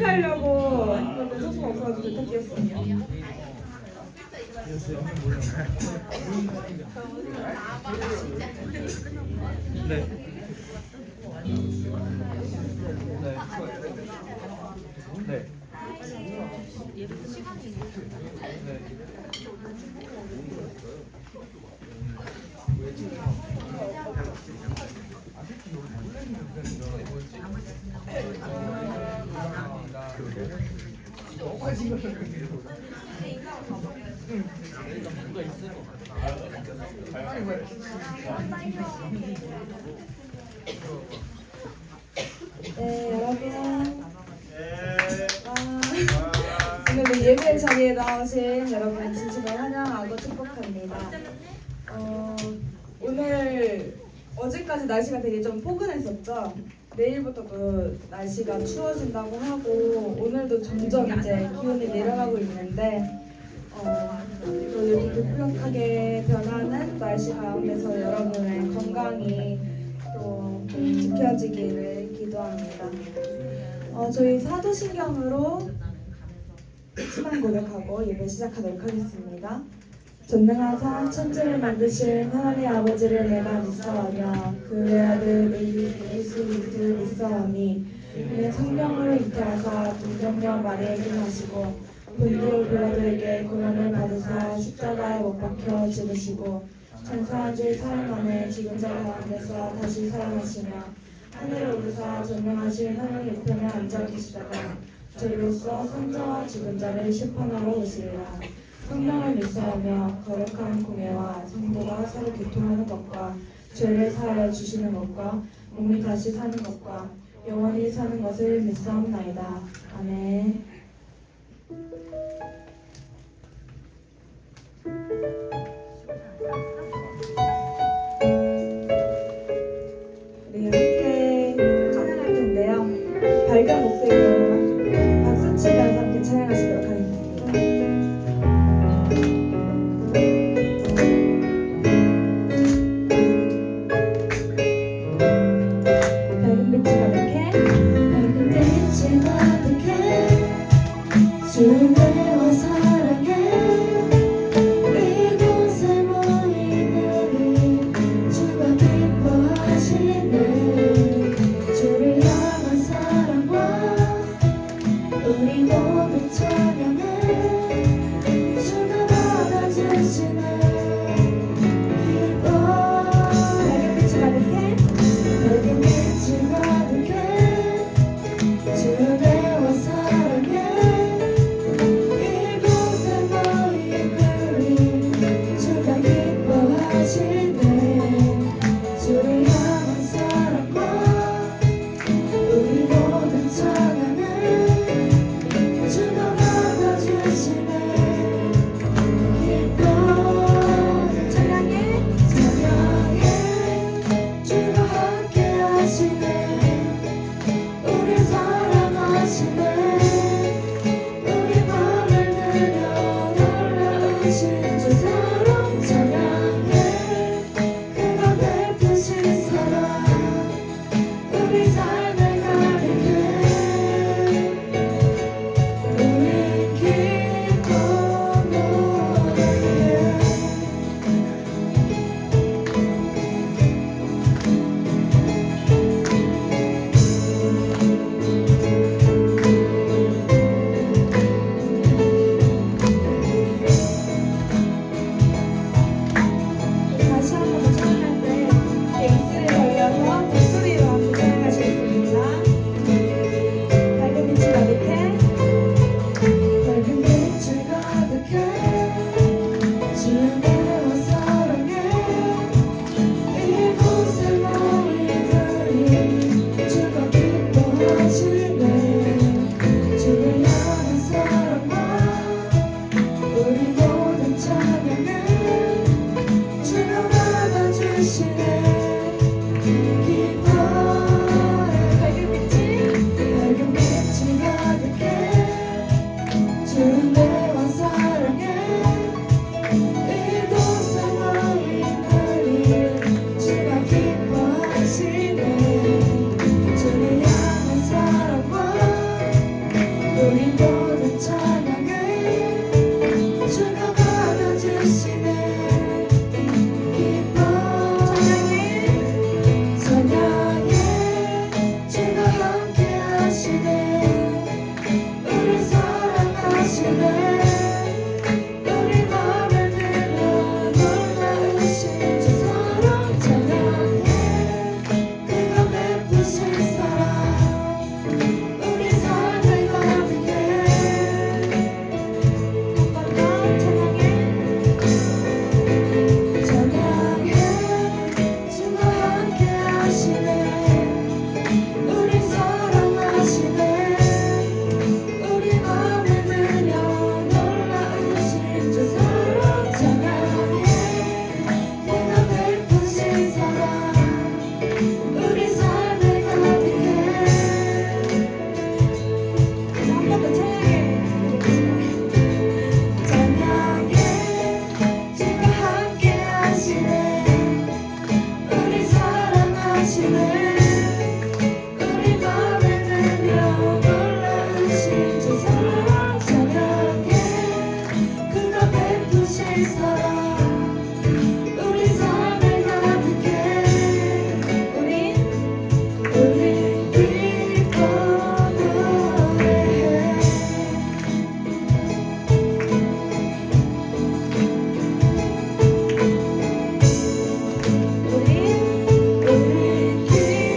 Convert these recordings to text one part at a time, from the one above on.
하려고 했는데 소스가 없어가지고 일단 뛰었어요. 네. 네. 네, 여러분. 오늘 예배 자리에 나오신 여러분 진심으로 환영하고 축복합니다. 오늘 어제까지 날씨가 되게 좀 포근했었죠. 내일부터도 날씨가 추워진다고 하고 오늘도 점점 이제 기온이 내려가고 있는데 또 이렇게 급격하게 변하는 날씨 가운데서 여러분의 건강이 또 지켜지기를 기도합니다. 저희 사도신경으로 신앙 고백하고 예배 시작하도록 하겠습니다. 전능하사 천지를 만드신 하나님 아버지를 내가 믿사오며 그 외아들 예수 그리스도를 믿사오니 그의 성령으로 잉태하사 동정녀 마리아에게 하시고 본디오 빌라도에게 고난을 받으사 십자가에 못 박혀 죽으시고 장사한 지 사흘 만에 죽은 자 가운데서 다시 살아나시며 하늘에 오르사 전능하신 하나님 우편에 앉아 계시다가 저희로서 산자와 죽은 자를 심판하러 오시리라. 성령을 믿사오며 거룩한 공예와 성도가 서로 교통하는 것과 죄를 사하여 주시는 것과 몸이 다시 사는 것과 영원히 사는 것을 믿사옵나이다. 아멘. 우리 함께 찬양할 텐데요. 밝은 목소리로 박수 치면서 함께 찬양하시도록 하겠습니다. 밝은 빛이 가득해 밝은 빛이 가득해 주를 내어 사랑해 이곳에 모이는 주가 기뻐하시네 주를 향한 사랑과 우리 맘에 들려 놀라우신 저 사랑 저녁에 그가 베푸신 사랑 우리 삶에 가득해 우리 기뻐 노래해 우리 기뻐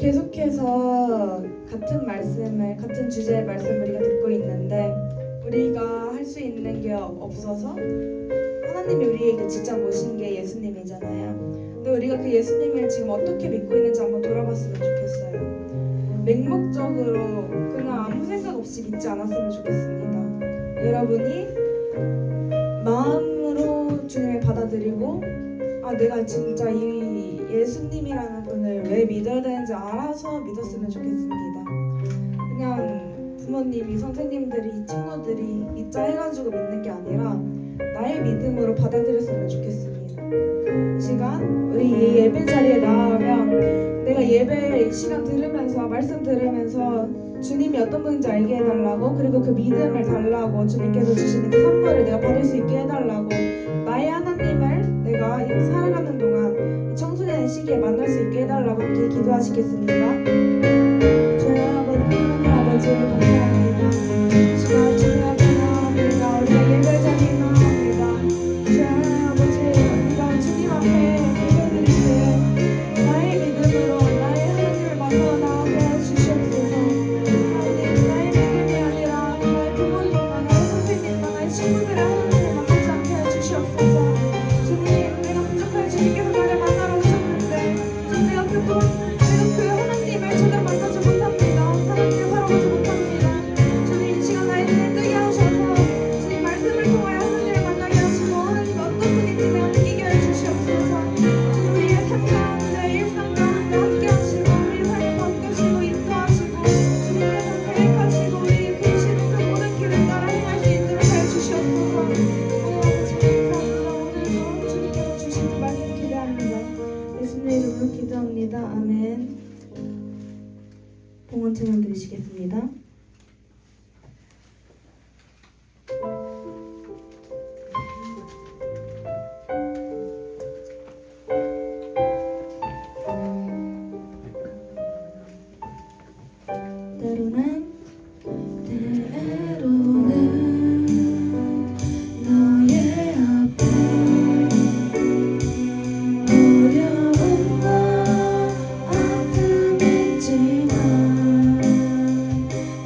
계속해서 같은 말씀을, 같은 주제의 말씀을 우리가 듣고 있는데 우리가 할 수 있는 게 없어서 하나님이 우리에게 직접 오신 게 예수님이잖아요. 근데 우리가 그 예수님을 지금 어떻게 믿고 있는지 한번 돌아봤으면 좋겠어요. 맹목적으로 그냥 아무 생각 없이 믿지 않았으면 좋겠습니다. 여러분이 마음으로 주님을 받아들이고 내가 진짜 이 예수님이라는 분을 왜 믿어야 되는지 알아서 믿었으면 좋겠습니다. 그냥 부모님이, 선생님들이, 친구들이 믿자 해가지고 믿는 게 아니라 나의 믿음으로 받아들였으면 좋겠습니다. 이 시간 우리 이 예배 자리에 나오면 내가 예배 이 시간 들으면서, 말씀 들으면서 주님이 어떤 분인지 알게 해달라고, 그리고 그 믿음을 달라고, 주님께서 주시는 그 선물을 내가 받을 수 있게 해달라고, 나의 하나님을 내가 살아가는 동안 이 청소년의 시기에 만날 수 있게 해달라고 이렇게 기도하시겠습니다. 주의 아버지, 하나님 아버지 감사합니다. 시간 주님 앞에 나옵니다. 우리가 예배 자리에 나옵니다. 주의 아버지, 우리가 주님 앞에 예배드릴 때 나의 믿음으로 나의 하나님을 만나 나오게 해주시옵소서. 하나님, 나의 믿음이 아니라 나의 부모님과 나의 선생님과 나의 친구들의 하나님을 만나지 않게 해주시옵소서. 주님, 내가 부족할 주님께서 나를 만나러 오셨는데 지금 내가 그 하나님을 제대로 만나지 못합니다. 하나님을 바라보지 못합니다. 주님, 이 시간 나의 눈을 뜨게 하셔서 주님 말씀을 통하여 하나님을 만나게 하시고 하나님이 어떤 분인지 내가 느끼게 해주시옵소서. 주님, 우리의 삶 가운데, 일상 가운데 함께 하시고 우리의 삶을 바꾸시고 인도하시고 주님께서 계획하시고 우리 계시는 그 모든 길을 따라 행할 수 있도록 해주시옵소서. 아버지 감사합니다. 오늘도 주님께서 주신 그 말씀 기대합니다. 예수님의 이름으로 기도합니다. 아멘. 봉헌 찬양 드리시겠습니다. 때로는 너의 앞에 어려움과 아픔이 있지만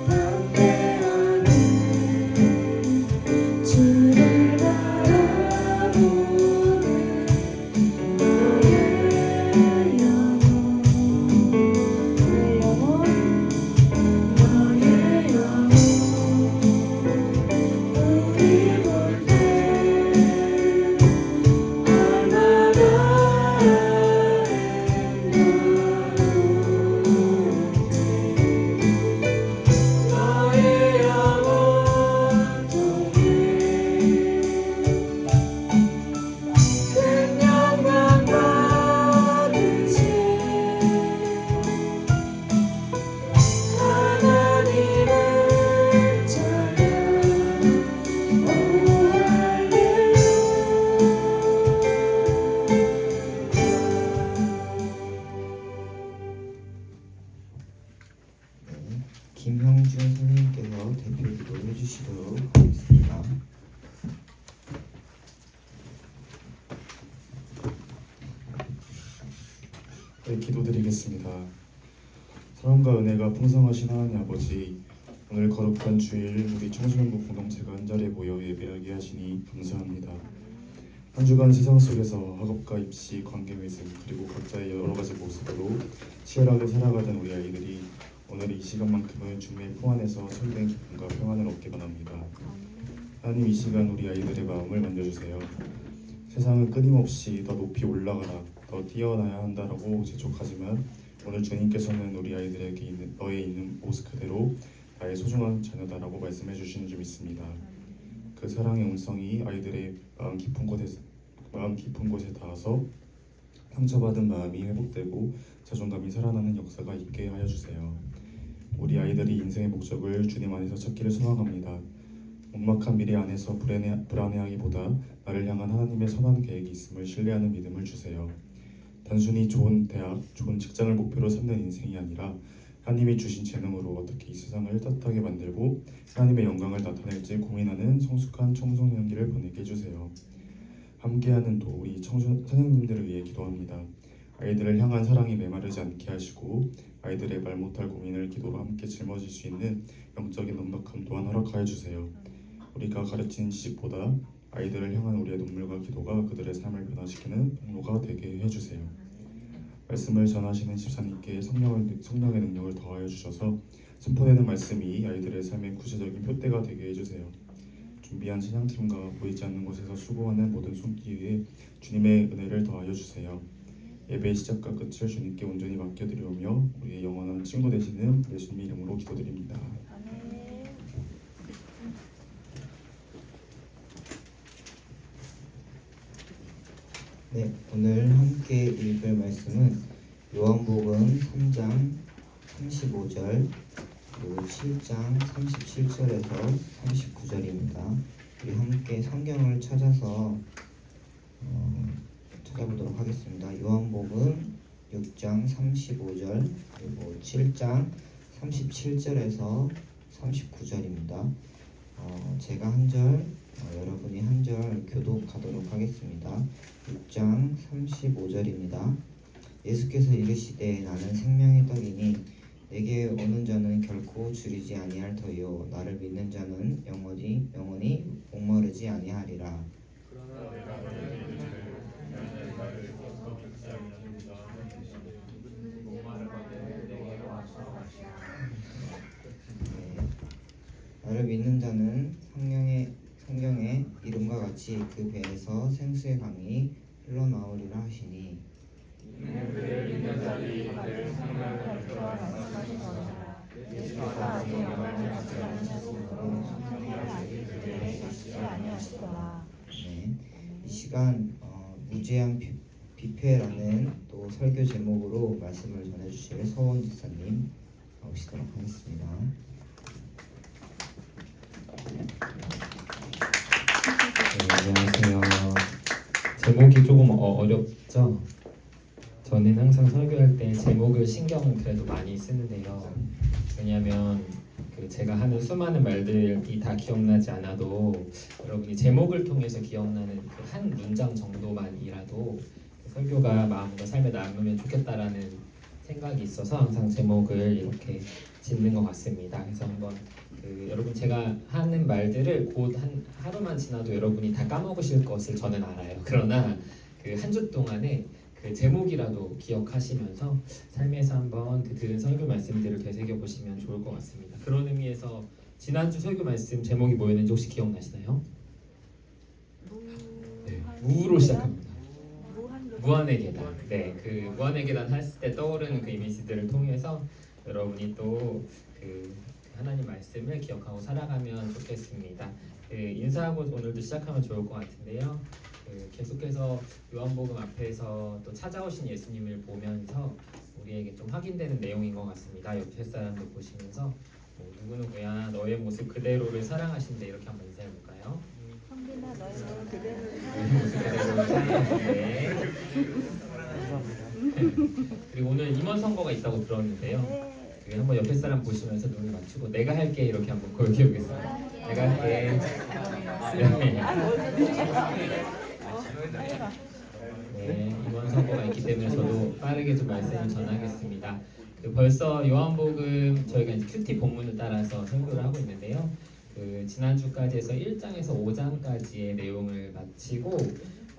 담대하게 주를 바라보는 너의 영혼, 내 영혼, 너의 영혼. 우리 볼 때 얼마나 너의 영혼 통해 큰 영광 받으시 하나님을 찬양. 오 할렐루야. 김형준 선생님께서 대표 기도를 해주시도록 하겠습니다. 네, 기도드리겠습니다. 사랑과 은혜가 풍성하신 하나님 아버지, 오늘 거룩한 주일 우리 청소년부 공동체가 한자리에 모여 예배하게 하시니 감사합니다. 한 주간 세상 속에서 학업과 입시, 관계 맺음, 그리고 각자의 여러 가지 모습으로 치열하게 살아가던 우리 아이들이 오늘 이 시간만큼은 주님의 품 안에서 설된 기쁨과 평안을 얻기 바랍니다. 하나님, 이 시간 우리 아이들의 마음을 만져주세요. 세상은 끊임없이 더 높이 올라가라, 더 뛰어나야 한다라고 재촉하지만 오늘 주님께서는 우리 아이들에게 너의 있는 모습 그대로 나의 소중한 자녀다라고 말씀해 주시는 줄 믿습니다. 그 사랑의 음성이 아이들의 마음 깊은 곳에 닿아서 상처받은 마음이 회복되고 자존감이 살아나는 역사가 있게 하여 주세요. 우리 아이들이 인생의 목적을 주님 안에서 찾기를 소망합니다. 엄막한 미래 안에서 불안해하기보다 나를 향한 하나님의 선한 계획이 있음을 신뢰하는 믿음을 주세요. 단순히 좋은 대학, 좋은 직장을 목표로 삼는 인생이 아니라 하나님이 주신 재능으로 어떻게 이 세상을 따뜻하게 만들고 하나님의 영광을 나타낼지 고민하는 성숙한 청소년기를 보내게 해주세요. 함께하는 또 우리 선생님들을 위해 기도합니다. 아이들을 향한 사랑이 메마르지 않게 하시고 아이들의 말 못할 고민을 기도로 함께 짊어질 수 있는 영적인 넉넉함 또한 허락하여 주세요. 우리가 가르치는 지식보다 아이들을 향한 우리의 눈물과 기도가 그들의 삶을 변화시키는 통로가 되게 해주세요. 말씀을 전하시는 집사님께 성령의 능력을 더하여 주셔서 선포되는 말씀이 아이들의 삶의 구체적인 표대가 되게 해주세요. 준비한 찬양팀과 보이지 않는 곳에서 수고하는 모든 손길에 주님의 은혜를 더하여 주세요. 예배의 시작과 끝을 주님께 온전히 맡겨드리오며 우리의 영원한 친구 되시는 예수님 이름으로 기도드립니다. 네, 오늘 함께 읽을 말씀은 요한복음 3장 35절 그리고 7장 37절에서 39절입니다. 우리 함께 성경을 찾아서 찾아보도록 하겠습니다. 요한복음 6장 35절 그리고 7장 37절에서 39절입니다. 제가 한 절, 여러분이 한 절 교독하도록 하겠습니다. 6장 35절입니다. 예수께서 이르시되 나는 생명의 떡이니 내게 오는 자는 결코 줄이지 아니할 터요 나를 믿는 자는 영원히 목마르지 아니하리라. 나를 믿는 자는 성경의 이름과 같이 그 배에서 생수의 강이 흘러나오리라 하시니 네, 이 시간 무제한 뷔페라는 또 설교 제목으로 말씀을 전해주실 서원 집사님 나오시도록 하겠습니다. 네, 안녕하세요. 제목이 조금 어렵죠? 저는 항상 설교할 때 제목을 신경을 그래도 많이 쓰는데요. 왜냐하면 제가 하는 수많은 말들이 다 기억나지 않아도 여러분이 제목을 통해서 기억나는 그 한 문장 정도만이라도 설교가 마음과 삶에 남으면 좋겠다라는 생각이 있어서 항상 제목을 이렇게 짓는 것 같습니다. 그래서 한번 여러분 제가 하는 말들을 곧 하루만 지나도 여러분이 다 까먹으실 것을 저는 알아요. 그러나 한 주 동안에 그 제목이라도 기억하시면서 삶에서 한번 들은 설교 말씀들을 되새겨 보시면 좋을 것 같습니다. 그런 의미에서 지난주 설교 말씀 제목이 뭐였는지 혹시 기억나시나요? 네, 무로 시작합니다. 무한의 계단. 네, 그 무한의 계단 했을 때 떠오르는 그 이미지들을 통해서 여러분이 또 하나님 말씀을 기억하고 살아가면 좋겠습니다. 인사하고 오늘도 시작하면 좋을 것 같은데요. 계속해서 요한복음 앞에서 또 찾아오신 예수님을 보면서 우리에게 좀 확인되는 내용인 것 같습니다. 옆에 사람들 보시면서 누구누구야 너의 모습 그대로를 사랑하신대 이렇게 한번 인사해 볼까요? 성빈아 너의 모습 그대로를 모습 그대로를 사랑하신대. 그리고 오늘 임원 선거가 있다고 들었는데요. 한번 옆에 사람 보시면서 눈을 맞추고 내가 할게 이렇게 한번 고백해 보겠습니다. 내가 할게. 네, 이번 선거가 있기 때문에 저도 빠르게 좀 말씀을 전하겠습니다. 벌써 요한복음 저희가 이제 큐티 본문을 따라서 설교를 하고 있는데요. 지난주까지 해서 1장에서 5장까지의 내용을 마치고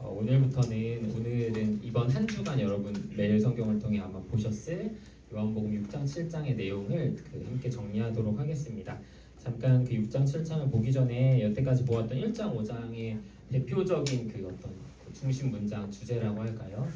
오늘은 이번 한 주간 여러분 매일 성경을 통해 아마 보셨을 요한복음 6장 7장의 내용을 함께 정리하도록 하겠습니다. 잠깐 6장 7장을 보기 전에 여태까지 보았던 1장 5장의 대표적인 어떤 중심 문장 주제라고 할까요?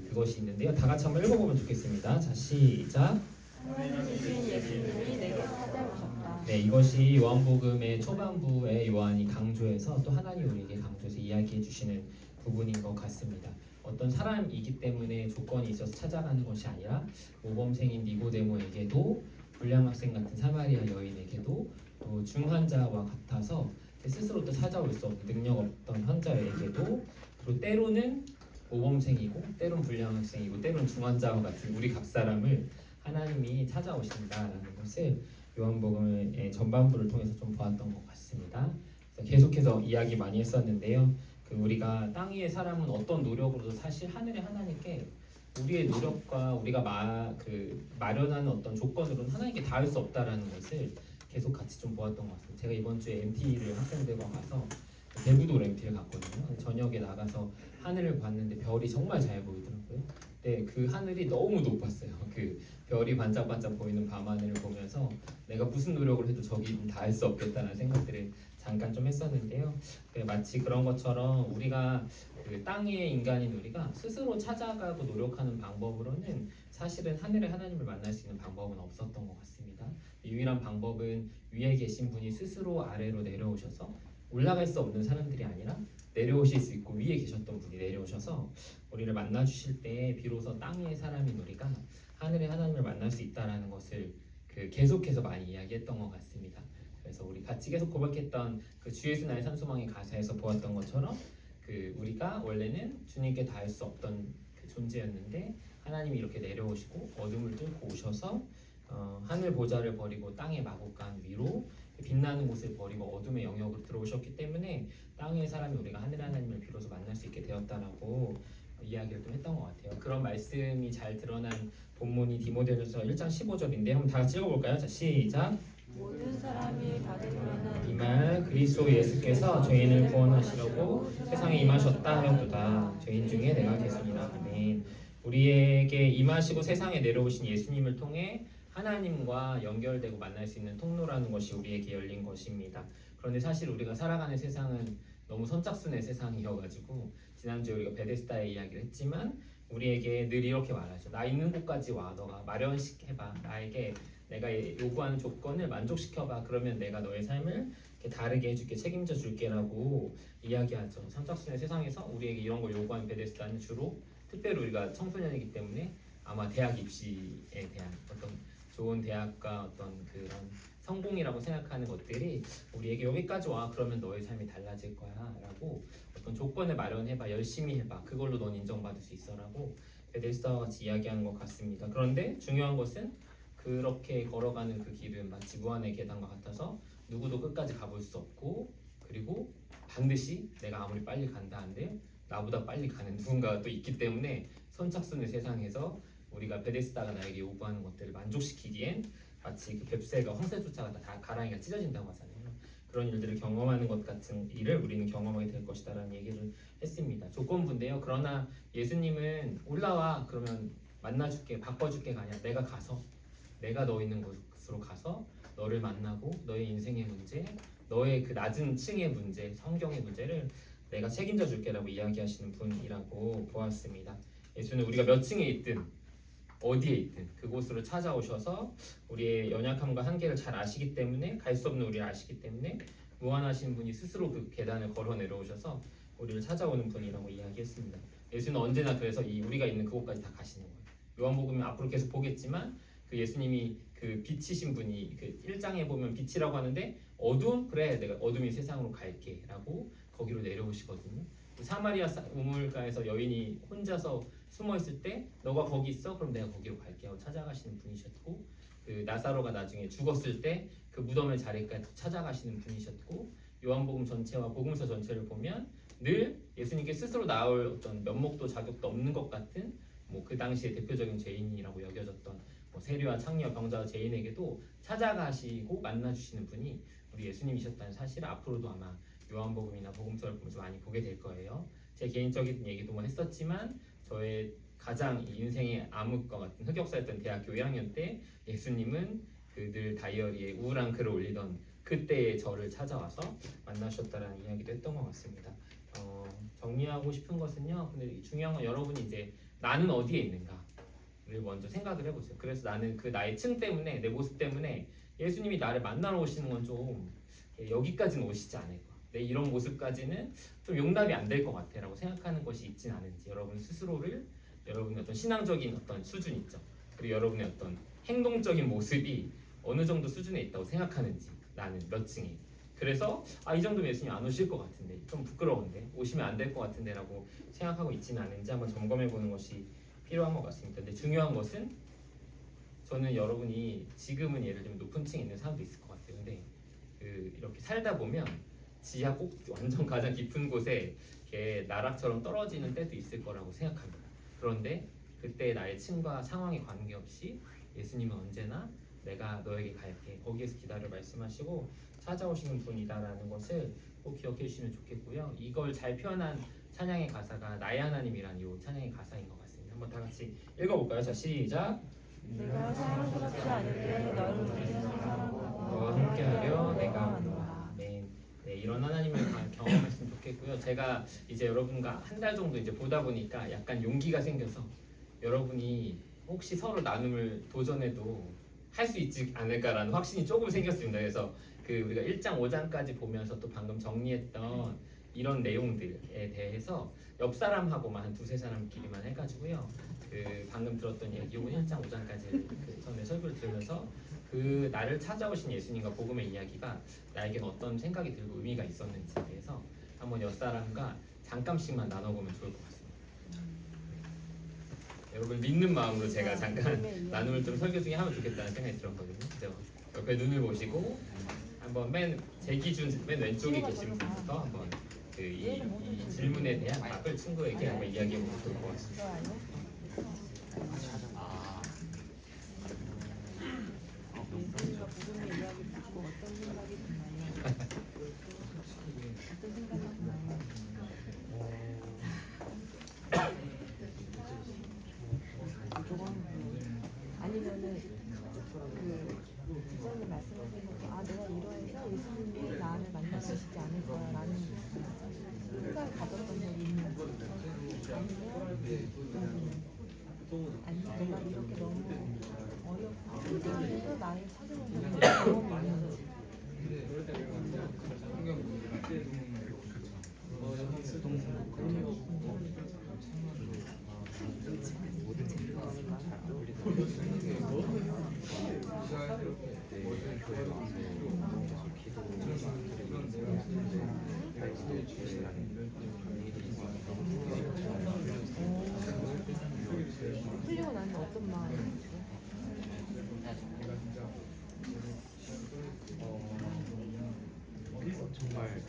그것이 있는데요. 다 같이 한번 읽어보면 좋겠습니다. 자, 시작. 하나님이신 예수님이 내게 찾아오셨다. 네, 이것이 요한복음의 초반부에 요한이 강조해서 또 하나님 우리에게 강조해서 이야기해 주시는 부분인 것 같습니다. 어떤 사람이기 때문에 조건이 있어서 찾아가는 것이 아니라 모범생인 니고데모에게도 불량 학생 같은 사마리아 여인에게도 또 중환자와 같아서 스스로 또 찾아올 수 없는 능력 없던 환자에게도 그리고 때로는 모범생이고 때로는 불량 학생이고 때로는 중환자와 같은 우리 각 사람을 하나님이 찾아오신다라는 것을 요한복음의 전반부를 통해서 좀 보았던 것 같습니다. 그래서 계속해서 이야기 많이 했었는데요. 우리가 땅 위의 사람은 어떤 노력으로도 사실 하늘의 하나님께 우리의 노력과 우리가 마련하는 어떤 조건으로는 하나님께 닿을 수 없다라는 것을 계속 같이 좀 보았던 것 같습니다. 제가 이번 주에 MT를 학생들과 가서 대부도 MT를 갔거든요. 저녁에 나가서 하늘을 봤는데 별이 정말 잘 보이더라고요. 근데 그 하늘이 너무 높았어요. 그 별이 반짝반짝 보이는 밤하늘을 보면서 내가 무슨 노력을 해도 저기 닿을 수 없겠다는 생각들을 잠깐 좀 했었는데요. 마치 그런 것처럼 우리가 그 땅의 인간인 우리가 스스로 찾아가고 노력하는 방법으로는 사실은 하늘의 하나님을 만날 수 있는 방법은 없었던 것 같습니다. 유일한 방법은 위에 계신 분이 스스로 아래로 내려오셔서 올라갈 수 없는 사람들이 아니라 내려오실 수 있고 위에 계셨던 분이 내려오셔서 우리를 만나 주실 때 비로소 땅의 사람인 우리가 하늘의 하나님을 만날 수 있다라는 것을 계속해서 많이 이야기했던 것 같습니다. 그래서 우리 같이 계속 고백했던 그 주 예수 나의 산소망의 가사에서 보았던 것처럼 우리가 원래는 주님께 닿을 수 없던 그 존재였는데 하나님이 이렇게 내려오시고 어둠을 뚫고 오셔서 하늘 보좌를 버리고 땅의 마구간 위로 빛나는 곳을 버리고 어둠의 영역으로 들어오셨기 때문에 땅의 사람이 우리가 하늘 하나님을 비로소 만날 수 있게 되었다라고 이야기를 좀 했던 것 같아요. 그런 말씀이 잘 드러난 본문이 디모데전서 1장 15절인데 한번 다 같이 읽어볼까요? 자, 시작. 모든 사람이 받을 만한 이 말 그리스도 예수께서 죄인을 구원하시려고 세상에 임하셨다 하였도다. 죄인 중에 내가 계수니라. 아멘. 우리에게 임하시고 세상에 내려오신 예수님을 통해 하나님과 연결되고 만날 수 있는 통로라는 것이 우리에게 열린 것입니다. 그런데 사실 우리가 살아가는 세상은 너무 선착순의 세상이어가지고 지난주에 우리가 베데스다의 이야기를 했지만 우리에게 늘 이렇게 말하죠. 나 있는 곳까지 와. 너가 마련해봐. 나에게 내가 요구하는 조건을 만족시켜봐. 그러면 내가 너의 삶을 이렇게 다르게 해줄게. 책임져 줄게라고 이야기하죠. 선착순의 세상에서 우리에게 이런 걸 요구하는 베데스다는 주로 특별히 우리가 청소년이기 때문에 아마 대학 입시에 대한 어떤 좋은 대학과 어떤 그런 성공이라고 생각하는 것들이 우리에게 여기까지 와. 그러면 너의 삶이 달라질 거야 라고 어떤 조건을 마련해봐. 열심히 해봐. 그걸로 넌 인정받을 수 있어 라고 베데스다와 같이 이야기하는 것 같습니다. 그런데 중요한 것은 그렇게 걸어가는 그 길은 마치 무한의 계단과 같아서 누구도 끝까지 가볼 수 없고 그리고 반드시 내가 아무리 빨리 간다 한들 나보다 빨리 가는 누군가가 또 있기 때문에 선착순의 세상에서 우리가 베데스다가 나에게 요구하는 것들을 만족시키기엔 마치 그 뱁새가 황새 쫓아가다 다 가랑이가 찢어진다고 하잖아요. 그런 일들을 경험하는 것 같은 일을 우리는 경험하게 될 것이다라는 얘기를 했습니다. 조건부인데요. 그러나 예수님은 올라와 그러면 만나줄게 바꿔줄게가 아니라 내가 가서 내가 너 있는 곳으로 가서 너를 만나고 너의 인생의 문제 너의 그 낮은 층의 문제 성경의 문제를 내가 책임져 줄게라고 이야기하시는 분이라고 보았습니다. 예수는 우리가 몇 층에 있든 어디에 있든 그곳으로 찾아오셔서 우리의 연약함과 한계를 잘 아시기 때문에 갈 수 없는 우리를 아시기 때문에 무한하신 분이 스스로 그 계단을 걸어 내려오셔서 우리를 찾아오는 분이라고 이야기했습니다. 예수는 언제나 그래서 우리가 있는 그곳까지 다 가시는 거예요. 요한복음은 앞으로 계속 보겠지만 그 예수님이 그 빛이신 분이 그 1장에 보면 빛이라고 하는데 어둠? 그래 내가 어둠이 세상으로 갈게 라고 거기로 내려오시거든요. 사마리아 우물가에서 여인이 혼자서 숨어 있을 때 너가 거기 있어? 그럼 내가 거기로 갈게 하고 찾아가시는 분이셨고 그 나사로가 나중에 죽었을 때 그 무덤의 자리까지 찾아가시는 분이셨고 요한복음 전체와 복음서 전체를 보면 늘 예수님께 스스로 나올 어떤 면목도 자격도 없는 것 같은 뭐 그 당시에 대표적인 죄인이라고 여겨졌던 뭐 세리와 창녀 병자와 죄인에게도 찾아가시고 만나주시는 분이 우리 예수님이셨다는 사실을 앞으로도 아마 요한복음이나 복음서를 보면서 많이 보게 될 거예요. 제 개인적인 얘기도 뭐 했었지만 저의 가장 인생의 암흑과 같은 흑역사였던 대학교 1학년 때 예수님은 늘 다이어리에 우울한 글을 올리던 그때의 저를 찾아와서 만나셨다라는 이야기도 했던 것 같습니다. 정리하고 싶은 것은요. 근데 중요한 건 여러분이 이제 나는 어디에 있는가를 먼저 생각을 해보세요. 그래서 나는 그 나의 층 때문에 내 모습 때문에 예수님이 나를 만나러 오시는 건 좀 여기까지는 오시지 않을 거야. 내 이런 모습까지는 좀 용납이 안 될 것 같아라고 생각하는 것이 있진 않은지 여러분 스스로를 여러분의 어떤 신앙적인 어떤 수준 있죠. 그리고 여러분의 어떤 행동적인 모습이 어느 정도 수준에 있다고 생각하는지 나는 몇 층에 그래서 이 정도면 예수님 안 오실 것 같은데 좀 부끄러운데 오시면 안 될 것 같은데 라고 생각하고 있지는 않은지 한번 점검해 보는 것이 필요한 것 같습니다. 근데 중요한 것은 저는 여러분이 지금은 예를 들면 높은 층에 있는 사람도 있을 것 같아요. 근데 이렇게 살다 보면 지하 꼭 완전 가장 깊은 곳에 이렇게 나락처럼 떨어지는 때도 있을 거라고 생각합니다. 그런데 그때 나의 층과 상황에 관계없이 예수님은 언제나 내가 너에게 갈게 거기에서 기다려 말씀하시고 찾아오시는 분이다라는 것을 꼭 기억해 주시면 좋겠고요. 이걸 잘 표현한 찬양의 가사가 나의 하나님이란 이 찬양의 가사인 것 같습니다. 한번 다 같이 읽어볼까요? 자 시작. 내가 사랑스럽지 않게 너를 위해서 사랑하고 너와 함께하려 내가 온다. 네, 이런 하나님을 경험했으면 좋겠고요. 제가 이제 여러분과 한 달 정도 이제 보다 보니까 약간 용기가 생겨서 여러분이 혹시 서로 나눔을 도전해도 할 수 있지 않을까라는 확신이 조금 생겼습니다. 그래서 그 우리가 1장 5장까지 보면서 또 방금 정리했던 이런 내용들에 대해서 옆 사람하고만 한 두세 사람끼리만 해가지고요. 그 방금 들었던 얘기, 요번 1장 5장까지 그 전에 설교를 들으면서 그 나를 찾아오신 예수님과 복음의 이야기가 나에겐 어떤 생각이 들고 의미가 있었는지에 대해서 한번 옆 사람과 잠깐씩만 나눠보면 좋을 것 같습니다. 여러분 믿는 마음으로 제가 잠깐 나눔을 좀 설교 중에 하면 좋겠다는 생각이 들었거든요. 그래서 옆에 눈을 보시고 한번 제 기준 맨 왼쪽에 계신 분부터 한번 이 질문에 대한 답을 친구에게 한번 이야기해 보면 좋을 것 같습니다. 예수님과 복음의 이야기 듣고 어떤 생각이 드나요? 어떤 생각이 드나요? 아니면은 그 기자님 말씀하신 것도 아 내가 이러해서 예수님이 나를 만나주시지 않을 거야라는 생각을 가졌던 적이 있는 거죠. 아니면 내가 이렇게 너무 어렵고 그래서 나를 찾아오는 경험이 있는지. 풀리고 나면 어떤 마음이죠? 정말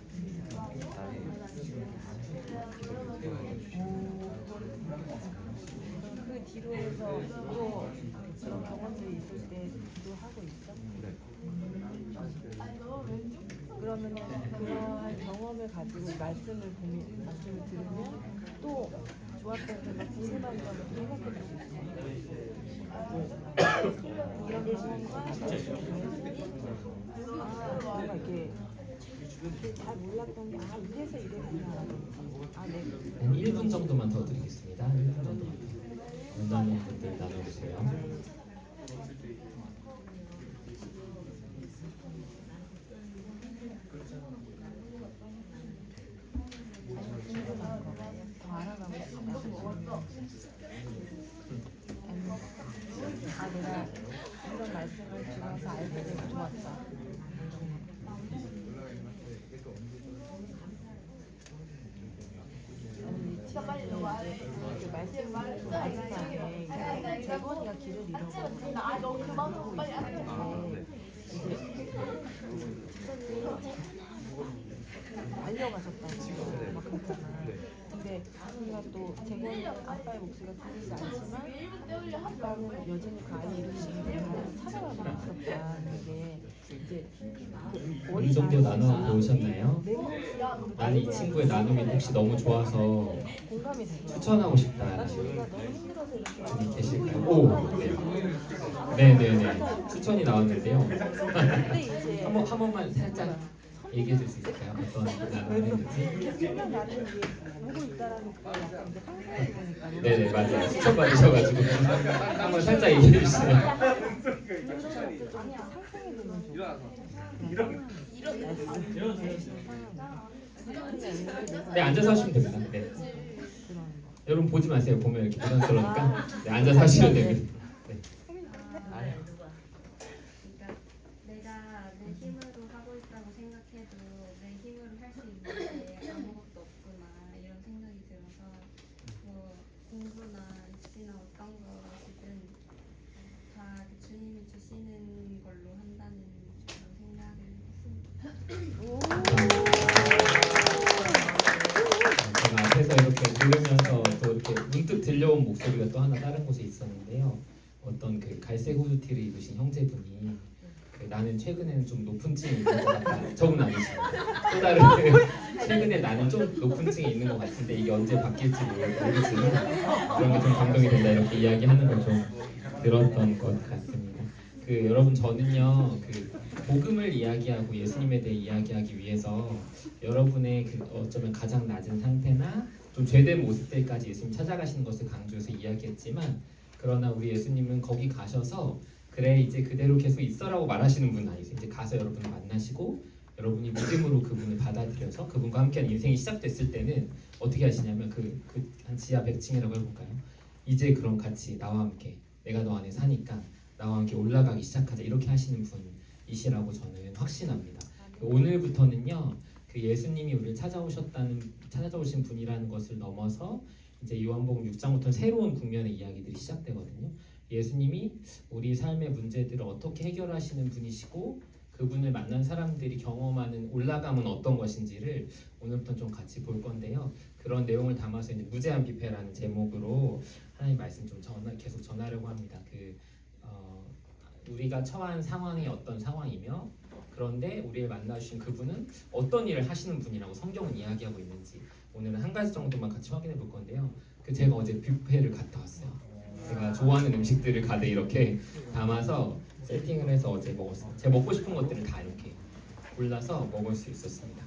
나의 그 뒤로에서 또 그런 경험들이 있을 때 기도하고 있죠? 네. 그러면 그러한 경험을 가지고 말씀을 들으면 또 좋았던 점과 궁금한 점을 또 생각해 볼 수 있어요. 이런 경험과 내가 이게 잘 몰랐던 게 이래서 이랬구나. 한 1분 정도만 더 드리겠습니다. 1분 정도만 더. 원하는 분들 나눠주세요. 궁금한 거, 더 알아가고 싶다. 내가 이런 말씀을 들어서 알게 되고 좋았다. 이렇게 말씀을 마지막에 재건이가 길을 잃어버리고 알려가셨다고 막 그랬잖아. 근데 우리가 또 재건이 아빠의 목소리가 들리지 않지만 아빠는 여전히 그 아이 이름을 찾아가고 있었다는 게 이제 어느 정도 나눠 보셨나요? 나는 이 친구의 나눔이 혹시 너무 좋아서 공감이 되고 추천하고 싶다. 나 우리가 너무 힘들어서 이렇게 분이 계실까요? 오, 네, 네네네. 추천이 나왔는데요. 근데 이제 한 번만 살짝 얘기해 줄 수 있을까요? 어떤 나눔을 했는지? 생각나는 게 보고 있다라는 거 약간 이제 상상해 보니까 네네 맞아요. 추천 받으셔가지고 한번 살짝 얘기해 주세요. 그런 것도 좀 상상해 보면 좋을 것 같아요. 네 앉아서 하시면 됩니다. 네. 그런 거. 여러분 보지 마세요. 보면 이렇게 부담스러우니까 네, 앉아서 하시면 됩니다. 네. 그러니까 내가 내 힘으로 하고 있다고 생각해도 내 힘으로 할 수 있는데 아무것도 없구나 이런 생각이 들어서 뭐 공부나 입시나 어떤 것이든 다 주님이 주시는 걸로 한다는 그런 생각을 했습니다. 제가 앞에서 이렇게 들으면서 또 이렇게 문득 들려온 목소리 목소리가 또 하나 다른 곳에 있었는데요. 어떤 그 갈색 후드티를 입으신 형제분이 그 나는 최근에는 좀 높은 층에 있는 것 같다. 저분 아니십니다. 또 다른 최근에 나는 좀 높은 층에 있는 것 같은데 이게 언제 바뀔지 모르겠지만 그런 게 좀 감동이 된다 이렇게 이야기하는 걸 좀 들었던 것 같습니다. 그 여러분 저는요 그 복음을 이야기하고 예수님에 대해 이야기하기 위해서 여러분의 그 어쩌면 가장 낮은 상태나 좀 죄된 모습들까지 예수님 찾아가시는 것을 강조해서 이야기했지만 그러나 우리 예수님은 거기 가셔서 그래 이제 그대로 계속 있어라고 말하시는 분은 아니세요. 이제 가서 여러분을 만나시고 여러분이 믿음으로 그분을 받아들여서 그분과 함께하는 인생이 시작됐을 때는 어떻게 하시냐면 한 지하 100층이라고 해볼까요? 이제 그럼 같이 나와 함께 내가 너 안에 사니까 나와 함께 올라가기 시작하자 이렇게 하시는 분이시라고 저는 확신합니다. 오늘부터는요 그 예수님이 우리를 찾아오신 분이라는 것을 넘어서 이제 요한복음 6장부터 새로운 국면의 이야기들이 시작되거든요. 예수님이 우리 삶의 문제들을 어떻게 해결하시는 분이시고 그분을 만난 사람들이 경험하는 올라감은 어떤 것인지를 오늘부터 좀 같이 볼 건데요. 그런 내용을 담아서 이제 무제한 뷔페라는 제목으로 하나님 말씀 좀 계속 전하려고 합니다. 우리가 처한 상황이 어떤 상황이며 그런데 우리를 만나주신 그분은 어떤 일을 하시는 분이라고 성경은 이야기하고 있는지 오늘은 한 가지 정도만 같이 확인해 볼 건데요. 제가 어제 뷔페를 갔다 왔어요. 제가 좋아하는 음식들을 가득 이렇게 담아서 세팅을 해서 어제 먹었어요. 제가 먹고 싶은 것들을 다 이렇게 골라서 먹을 수 있었습니다.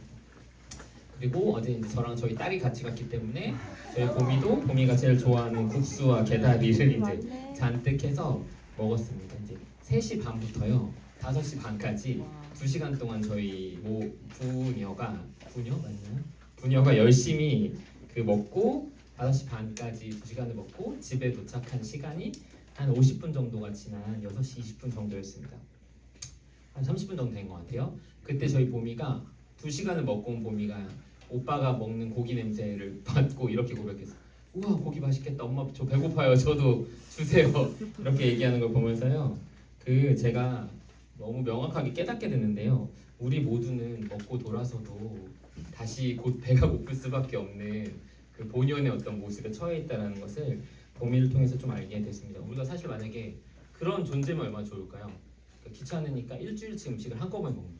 그리고 어제 이제 저랑 저희 딸이 같이 갔기 때문에 저희 봄이가 제일 좋아하는 국수와 게다리를 이제 잔뜩 해서 먹었습니다. 이제 3시 반부터요 5시 반까지 2시간 동안 저희 부녀가 열심히 먹고 5시 반까지 2시간을 먹고 집에 도착한 시간이 한 50분 정도가 지난 6시 20분 정도였습니다. 한 30분 정도 된 것 같아요. 그때 저희 봄이가 2시간을 먹고 온 봄이가 오빠가 먹는 고기 냄새를 맡고 이렇게 고백했어요. 우와 고기 맛있겠다. 엄마 저 배고파요. 저도 주세요. 이렇게 얘기하는 걸 보면서요. 제가 너무 명확하게 깨닫게 됐는데요. 우리 모두는 먹고 돌아서도 다시 곧 배가 고플 수밖에 없는 그 본연의 어떤 모습에 처해 있다는 것을 봄이를 통해서 좀 알게 됐습니다. 우리가 사실 만약에 그런 존재면 얼마나 좋을까요? 귀찮으니까 일주일치 음식을 한꺼번에 먹는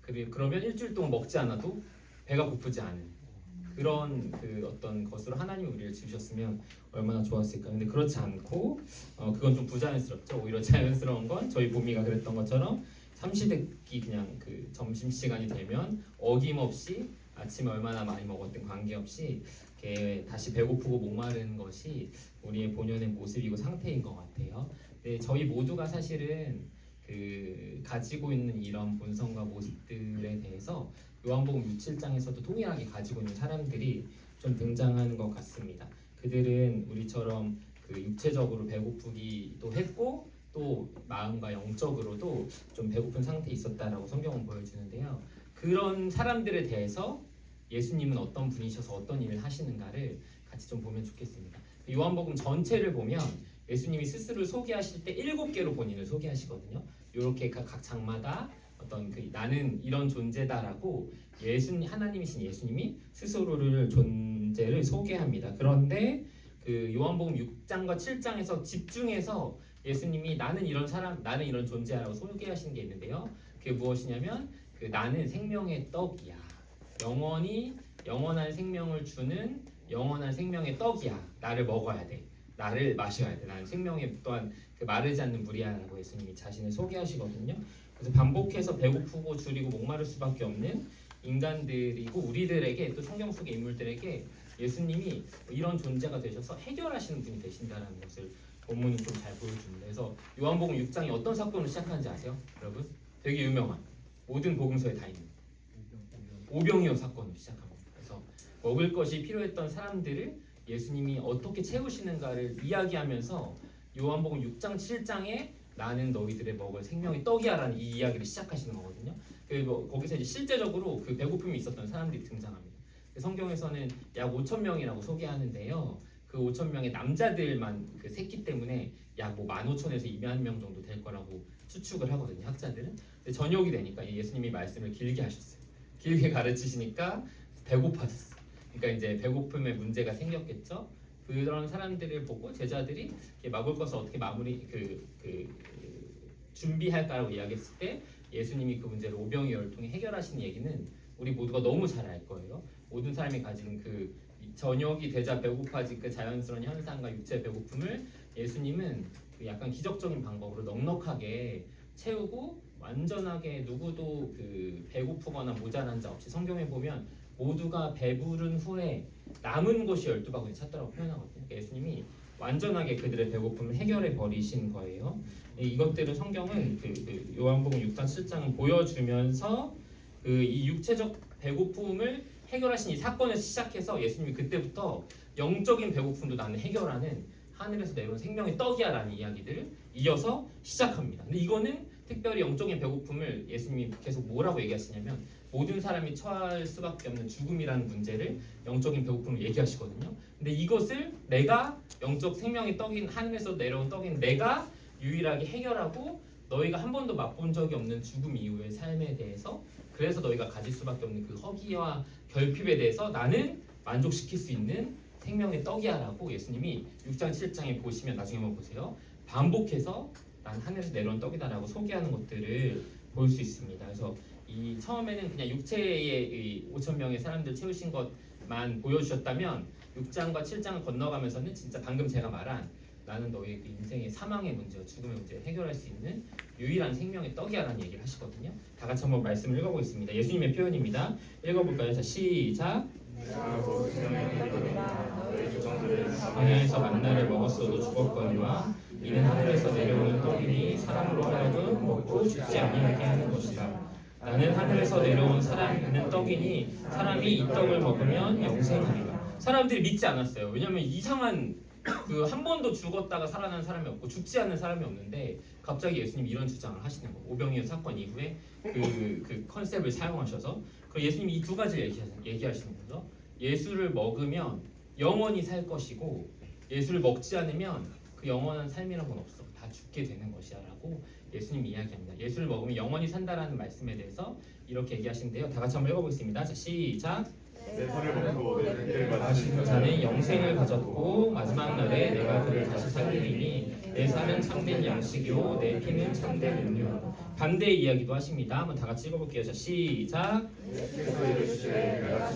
거예요. 그러면 일주일 동안 먹지 않아도 배가 고프지 않은 그런 어떤 것으로 하나님이 우리를 지으셨으면 얼마나 좋았을까요? 근데 그렇지 않고 그건 좀 부자연스럽죠. 오히려 자연스러운 건 저희 봄이가 그랬던 것처럼 삼시세끼 그냥 점심시간이 되면 어김없이 아침에 얼마나 많이 먹었든 관계없이 이렇게 다시 배고프고 목마른 것이 우리의 본연의 모습이고 상태인 것 같아요. 근데 저희 모두가 사실은 가지고 있는 이런 본성과 모습들에 대해서 요한복음 6, 7장에서도 동일하게 가지고 있는 사람들이 좀 등장하는 것 같습니다. 그들은 우리처럼 육체적으로 배고프기도 했고 또 마음과 영적으로도 좀 배고픈 상태에 있었다라고 성경은 보여주는데요. 그런 사람들에 대해서 예수님은 어떤 분이셔서 어떤 일을 하시는가를 같이 좀 보면 좋겠습니다. 요한복음 전체를 보면 예수님이 스스로를 소개하실 때 7개로 본인을 소개하시거든요. 이렇게 각 장마다 어떤 나는 이런 존재다라고 하나님이신 예수님이 스스로를 존재를 소개합니다. 그런데 요한복음 6장과 7장에서 집중해서 예수님이 나는 이런 사람, 나는 이런 존재라고 소개하시는 게 있는데요. 그게 무엇이냐면 나는 생명의 떡이야. 영원한 생명을 주는 영원한 생명의 떡이야. 나를 먹어야 돼. 나를 마셔야 돼. 나는 생명의 또한 마르지 않는 물이야라고 예수님이 자신을 소개하시거든요. 그래서 반복해서 배고프고 줄이고 목마를 수밖에 없는 인간들이고 우리들에게 또 성경 속의 인물들에게 예수님이 이런 존재가 되셔서 해결하시는 분이 되신다는 것을 본문은 좀 잘 보여줍니다. 그래서 요한복음 6장이 어떤 사건으로 시작하는지 아세요? 여러분? 되게 유명한 모든 복음서에 다 있는 오병이어 사건으로 시작합니다. 그래서 먹을 것이 필요했던 사람들을 예수님이 어떻게 채우시는가를 이야기하면서 요한복음 6장 7장에 나는 너희들의 먹을 생명의 떡이야라는 이 이야기를 시작하시는 거거든요. 거기서 이제 실제적으로 배고픔이 있었던 사람들이 등장합니다. 성경에서는 약 5,000명이라고 소개하는데요. 5,000명의 남자들만 새끼 때문에 약 15,000에서 20,000명 정도 될 거라고 추측을 하거든요. 학자들은. 근데 저녁이 되니까 예수님이 말씀을 길게 하셨어요. 길게 가르치시니까 배고파졌어요. 그러니까 이제 배고픔의 문제가 생겼겠죠. 그런 사람들을 보고 제자들이 먹을 것을 어떻게 준비할까라고 이야기했을 때 예수님이 그 문제를 오병이어를 통해 해결하신 얘기는 우리 모두가 너무 잘 알 거예요. 모든 사람이 가진 그 저녁이 되자 배고파진 그 자연스러운 현상과 육체의 배고픔을 예수님은 그 약간 기적적인 방법으로 넉넉하게 채우고 완전하게 누구도 그 배고프거나 모자란 자 없이 성경에 보면 모두가 배부른 후에 남은 것이 12바구니 찾더라고 표현하거든요. 그러니까 예수님이 완전하게 그들의 배고픔을 해결해 버리신 거예요. 이것들을 성경은 그 요한복음 6장 7장은 보여주면서 그 이 육체적 배고픔을 해결하신 이 사건에서 시작해서 예수님이 그때부터 영적인 배고픔도 나는 해결하는 하늘에서 내려온 생명의 떡이야라는 이야기들을 이어서 시작합니다. 근데 이거는 특별히 영적인 배고픔을 예수님이 계속 뭐라고 얘기하시냐면 모든 사람이 처할 수밖에 없는 죽음이라는 문제를 영적인 배고픔을 얘기하시거든요. 근데 이것을 내가 영적 생명의 떡인 하늘에서 내려온 떡인 내가 유일하게 해결하고 너희가 한 번도 맛본 적이 없는 죽음 이후의 삶에 대해서 그래서 너희가 가질 수밖에 없는 그 허기와 결핍에 대해서 나는 만족시킬 수 있는 생명의 떡이야라고 예수님이 6장 7장에 보시면 나중에 한번 보세요. 반복해서 난 하늘에서 내려온 떡이다라고 소개하는 것들을 볼 수 있습니다. 그래서 이 처음에는 그냥 육체의 5,000명의 사람들 채우신 것만 보여주셨다면 6장과 7장을 건너가면서는 진짜 방금 제가 말한 나는 너의 그 인생의 사망의 문제와 죽음의 문제를 해결할 수 있는 유일한 생명의 떡이야라는 얘기를 하시거든요. 다 같이 한번 말씀을 읽어보겠습니다. 예수님의 표현입니다. 읽어볼까요? 자, 시작. 광야에서 만나를 먹었어도 죽었거니와 이는 하늘에서 내려오는 떡이니 사람으로 하여금 먹고 죽지 아니하게 하는 것이다. 나는 하늘에서 내려온 사람은 떡이니 사람이 이 떡을 먹으면 영생하리라. 사람들이 믿지 않았어요. 왜냐하면 이상한 그 한 번도 죽었다가 살아난 사람이 없고 죽지 않는 사람이 없는데 갑자기 예수님이 이런 주장을 하시는 거예요. 오병이어 사건 이후에 그 컨셉을 사용하셔서 그 예수님이 이 두 가지를 얘기하시는 거죠. 예수를 먹으면 영원히 살 것이고 예수를 먹지 않으면 그 영원한 삶이란 건 없어. 다 죽게 되는 것이야 라고 예수님이 이야기합니다. 예수를 먹으면 영원히 산다라는 말씀에 대해서 이렇게 얘기하시는데요. 다 같이 한번 읽어보겠습니다. 자, 시작. 내 살을 먹고 내 피를 마시는 자는 영생을 가졌고 마지막 날에 내가 그를 다시 살리리니 내 살은 참된 양식이요 내 피는 참된 음료. 반대의 이야기도 하십니다. 한번 다 같이 읽어볼게요. 자, 시작.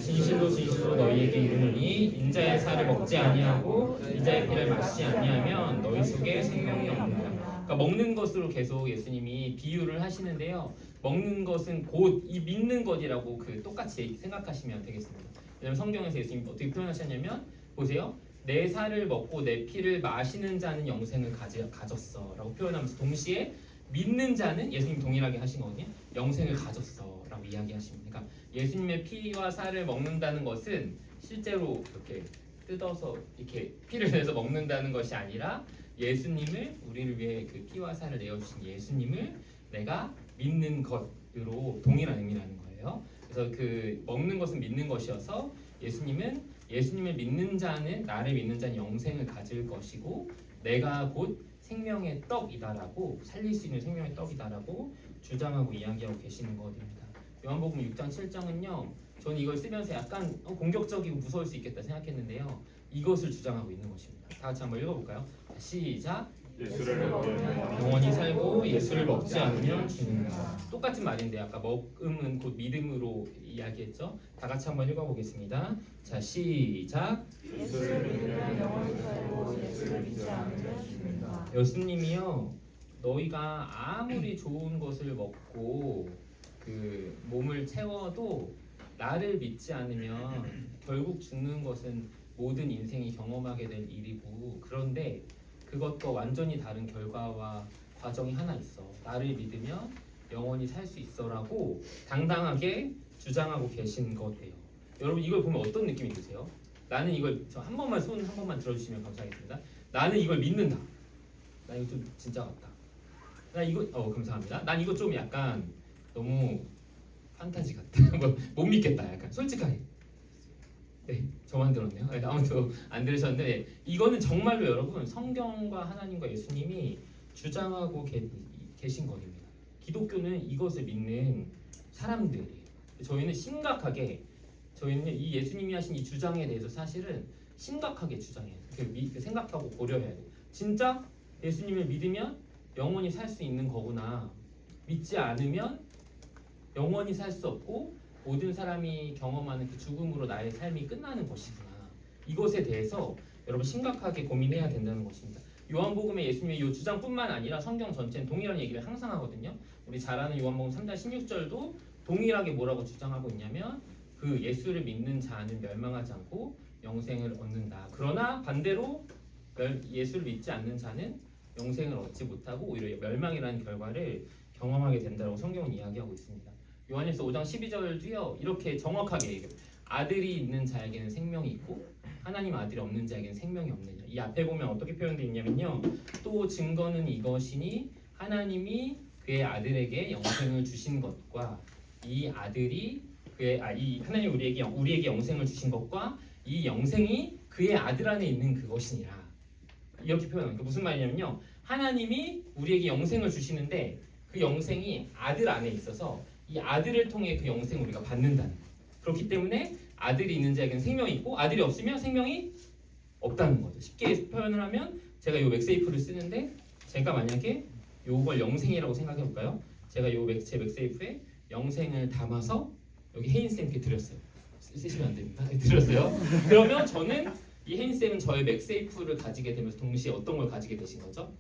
진실로 진실로 너희에게 이르노니 인자의 살을 먹지 아니하고 인자의 피를 마시지 아니하면 너희 속에 생명이 없느니라. 그러니까 먹는 것으로 계속 예수님이 비유를 하시는데요. 먹는 것은 곧 이 믿는 것이라고 그 똑같이 생각하시면 되겠습니다. 왜냐하면 성경에서 예수님이 어떻게 표현하셨냐면 보세요. 내 살을 먹고 내 피를 마시는 자는 영생을 가졌어 라고 표현하면서 동시에 믿는 자는 예수님 동일하게 하신 거거든요. 영생을 가졌어 라고 이야기하십니다. 그러니까 예수님의 피와 살을 먹는다는 것은 실제로 이렇게 뜯어서 이렇게 피를 내서 먹는다는 것이 아니라 예수님을 우리를 위해 그 피와 살을 내어주신 예수님을 내가 믿는 것으로 동일한 의미라는 거예요. 그래서 그 먹는 것은 믿는 것이어서 예수님을 믿는 자는 나를 믿는 자는 영생을 가질 것이고 내가 곧 생명의 떡이다라고 살릴 수 있는 생명의 떡이다라고 주장하고 이야기하고 계시는 것입니다. 요한복음 6장 7장은요. 저는 이걸 쓰면서 약간 공격적이고 무서울 수 있겠다 생각했는데요. 이것을 주장하고 있는 것입니다. 다 같이 한번 읽어볼까요? 시작. 예수를 먹으면 영원히 살고 예수를 먹지 않으면 죽는다. 똑같은 말인데 아까 먹음은 곧 믿음으로 이야기했죠. 다 같이 한번 읽어보겠습니다. 자, 시작. 예수를 믿으면 영원히 살고 예수를 믿지 않으면 죽는다. 예수님이요. 너희가 아무리 좋은 것을 먹고 그 몸을 채워도 나를 믿지 않으면 결국 죽는 것은 모든 인생이 경험하게 될 일이고 그런데 그것과 완전히 다른 결과와 과정이 하나 있어. 나를 믿으면 영원히 살 수 있어라고 당당하게 주장하고 계신 거예요. 여러분 이걸 보면 어떤 느낌이 드세요? 나는 이걸 저 한 번만 손 한 번만 들어주시면 감사하겠습니다. 나는 이걸 믿는다. 나 이거 좀 진짜 같다. 나 이거 감사합니다. 난 이거 좀 약간 너무 판타지 같다. 못 믿겠다. 약간 솔직하게. 네, 저만 들었네요. 아무튼 안 들으셨는데 이거는 정말로 여러분 성경과 하나님과 예수님이 주장하고 계신 것입니다. 기독교는 이것을 믿는 사람들이에요. 저희는 심각하게 이 예수님이 하신 이 주장에 대해서 사실은 심각하게 주장해요. 생각하고 고려해야 돼요. 진짜 예수님을 믿으면 영원히 살 수 있는 거구나. 믿지 않으면 영원히 살 수 없고 모든 사람이 경험하는 그 죽음으로 나의 삶이 끝나는 것이구나. 이것에 대해서 여러분 심각하게 고민해야 된다는 것입니다. 요한복음에 예수님의 이 주장뿐만 아니라 성경 전체는 동일한 얘기를 항상 하거든요. 우리 잘 아는 요한복음 3장 16절도 동일하게 뭐라고 주장하고 있냐면 그 예수를 믿는 자는 멸망하지 않고 영생을 얻는다. 그러나 반대로 예수를 믿지 않는 자는 영생을 얻지 못하고 오히려 멸망이라는 결과를 경험하게 된다고 성경은 이야기하고 있습니다. 요한일서 5장 12절도요. 이렇게 정확하게 얘기해요. 아들이 있는 자에게는 생명이 있고 하나님 아들이 없는 자에게는 생명이 없느냐. 이 앞에 보면 어떻게 표현되어 있냐면요. 또 증거는 이것이니 하나님이 그의 아들에게 영생을 주신 것과 이 아들이 하나님 우리에게 영생을 주신 것과 이 영생이 그의 아들 안에 있는 그것이니라. 이렇게 표현합니다. 무슨 말이냐면요. 하나님이 우리에게 영생을 주시는데 그 영생이 아들 안에 있어서 이 아들을 통해 그 영생을 우리가 받는다는 거예요. 그렇기 때문에 아들이 있는 자에게는 생명이 있고 아들이 없으면 생명이 없다는 거죠. 쉽게 표현을 하면 제가 이 맥세이프를 쓰는데 제가 만약에 요걸 영생이라고 생각해 볼까요? 제가 제 맥세이프에 영생을 담아서 여기 혜인쌤께 드렸어요. 쓰시면 안 됩니다. 드렸어요. 그러면 저는 이 혜인쌤은 저의 맥세이프를 가지게 되면서 동시에 어떤 걸 가지게 되신 거죠?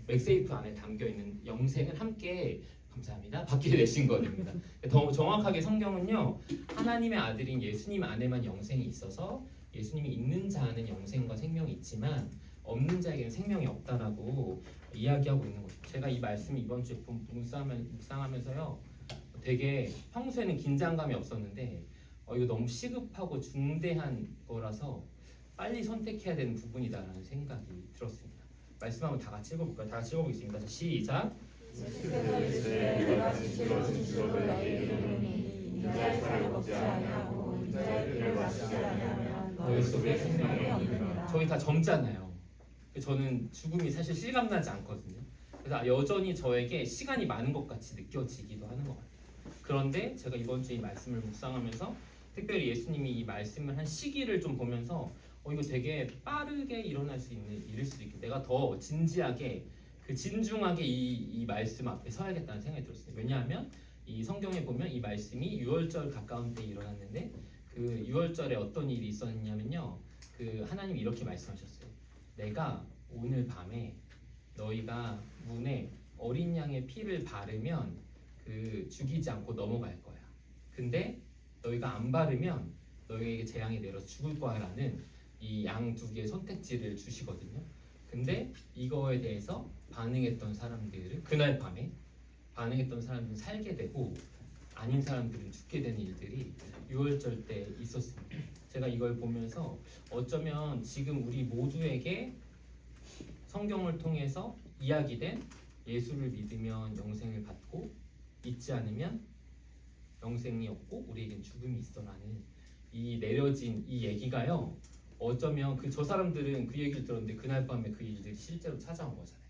맥세이프 안에 담겨있는 영생을 함께 감사합니다. 받게 되신 겁니다. 더 정확하게 성경은요. 하나님의 아들인 예수님 안에만 영생이 있어서 예수님이 있는 자는 영생과 생명이 있지만 없는 자에게는 생명이 없다라고 이야기하고 있는 거죠. 제가 이 말씀을 이번 주에 묵상하면서요. 되게 평소에는 긴장감이 없었는데 이거 너무 시급하고 중대한 거라서 빨리 선택해야 되는 부분이다라는 생각이 들었습니다. 말씀 한번 다 같이 읽어볼까요? 다 같이 읽어보겠습니다. 자, 시작! 너희 속에 생명이 없느니라. 저희 다 젊잖아요. 저는 죽음이 사실 실감나지 않거든요. 그래서 여전히 저에게 시간이 많은 것 같이 느껴지기도 하는 것 같아요. 그런데 제가 이번 주에 이 말씀을 묵상하면서 특별히 예수님이 이 말씀을 한 시기를 좀 보면서 이거 되게 빠르게 일어날 수 있는 일일 수도 있고 내가 더 진지하게 진중하게 이 말씀 앞에 서야겠다는 생각이 들었어요. 왜냐하면 이 성경에 보면 이 말씀이 유월절 가까운 때 일어났는데 그 유월절에 어떤 일이 있었냐면요. 하나님이 이렇게 말씀하셨어요. 내가 오늘 밤에 너희가 문에 어린 양의 피를 바르면 죽이지 않고 넘어갈 거야. 근데 너희가 안 바르면 너희에게 재앙이 내려서 죽을 거야라는 이 양 두 개의 선택지를 주시거든요. 근데 이거에 대해서 반응했던 사람들은 그날 밤에 반응했던 사람들은 살게 되고 아닌 사람들은 죽게 되는 일들이 유월절 때 있었습니다. 제가 이걸 보면서 어쩌면 지금 우리 모두에게 성경을 통해서 이야기된 예수를 믿으면 영생을 받고 믿지 않으면 영생이 없고 우리에겐 죽음이 있어라는 이 내려진 이 얘기가요. 어쩌면 저 사람들은 그 얘기를 들었는데 그날 밤에 그 일들이 실제로 찾아온 거잖아요.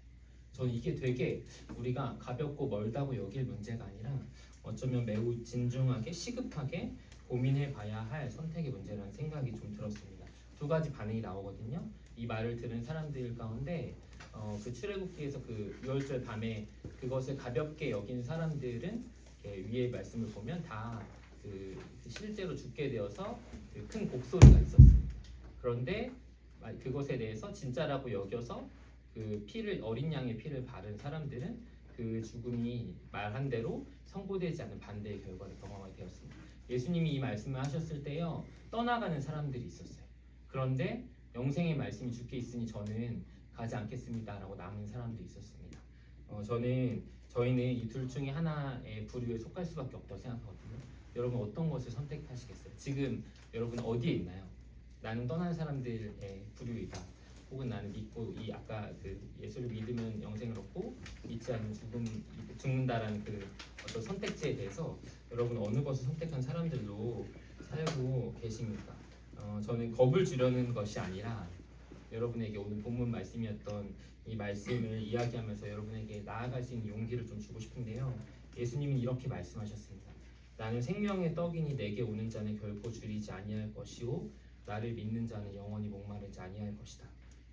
저는 이게 되게 우리가 가볍고 멀다고 여길 문제가 아니라 어쩌면 매우 진중하게 시급하게 고민해 봐야 할 선택의 문제라는 생각이 좀 들었습니다. 두 가지 반응이 나오거든요. 이 말을 들은 사람들 가운데 출애굽기에서 유월절 밤에 그것을 가볍게 여긴 사람들은 위의 말씀을 보면 다 실제로 죽게 되어서 큰 곡소리가 있었습니다. 그런데 그것에 대해서 진짜라고 여겨서 어린 양의 피를 바른 사람들은 그 죽음이 말한 대로 선고되지 않는 반대의 결과를 경험하게 되었습니다. 예수님이 이 말씀을 하셨을 때요. 떠나가는 사람들이 있었어요. 그런데 영생의 말씀이 주께 있으니 저는 가지 않겠습니다라고 남은 사람도 있었습니다. 저희는 이 둘 중에 하나의 부류에 속할 수밖에 없다고 생각하거든요. 여러분 어떤 것을 선택하시겠어요? 지금 여러분 어디에 있나요? 나는 떠나는 사람들의 부류이다. 혹은 나는 믿고 아까 예수를 믿으면 영생을 얻고 믿지 않으면 죽는다라는 어떤 선택지에 대해서 여러분 어느 것을 선택한 사람들로 살고 계십니까? 저는 겁을 주려는 것이 아니라 여러분에게 오늘 본문 말씀이었던 이 말씀을 이야기하면서 여러분에게 나아갈 수 있는 용기를 좀 주고 싶은데요. 예수님은 이렇게 말씀하셨습니다. 나는 생명의 떡이니 내게 오는 자는 결코 줄이지 아니할 것이오 나를 믿는 자는 영원히 목마르지 아니할 것이다.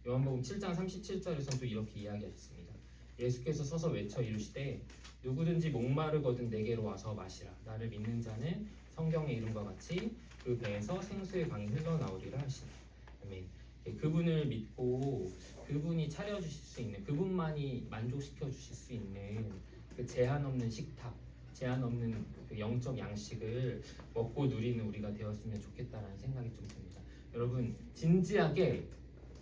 요한복음 7장 37절에서는 또 이렇게 이야기하셨습니다. 예수께서 서서 외쳐 이르시되 누구든지 목마르거든 내게로 와서 마시라. 나를 믿는 자는 성경의 이름과 같이 그 배에서 생수의 강이 흘러나오리라 하시니. 아멘. 그분을 믿고 그분이 차려주실 수 있는, 그분만이 만족시켜 주실 수 있는 그 제한 없는 식탁, 제한 없는 그 영적 양식을 먹고 누리는 우리가 되었으면 좋겠다라는 생각이 좀 듭니다. 여러분 진지하게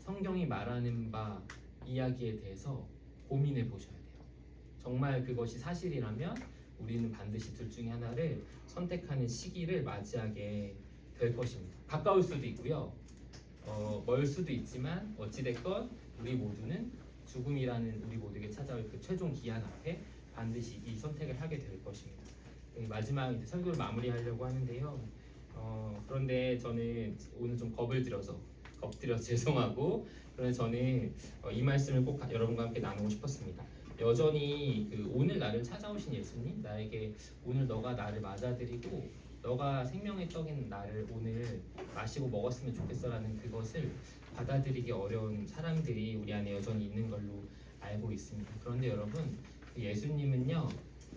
성경이 말하는 바 이야기에 대해서 고민해 보셔야 돼요. 정말 그것이 사실이라면 우리는 반드시 둘 중에 하나를 선택하는 시기를 맞이하게 될 것입니다. 가까울 수도 있고요, 멀 수도 있지만 어찌됐건 우리 모두는 죽음이라는 우리 모두에게 찾아올 그 최종 기한 앞에 반드시 이 선택을 하게 될 것입니다. 마지막 이제 설교를 마무리하려고 하는데요. 그런데 저는 오늘 좀 겁들여서 죄송하고, 그런데 저는 이 말씀을 꼭 여러분과 함께 나누고 싶었습니다. 여전히 그 오늘 나를 찾아오신 예수님, 나에게 오늘 너가 나를 맞아들이고 너가 생명의 떡인 나를 오늘 마시고 먹었으면 좋겠어라는 그것을 받아들이기 어려운 사람들이 우리 안에 여전히 있는 걸로 알고 있습니다. 그런데 여러분, 그 예수님은요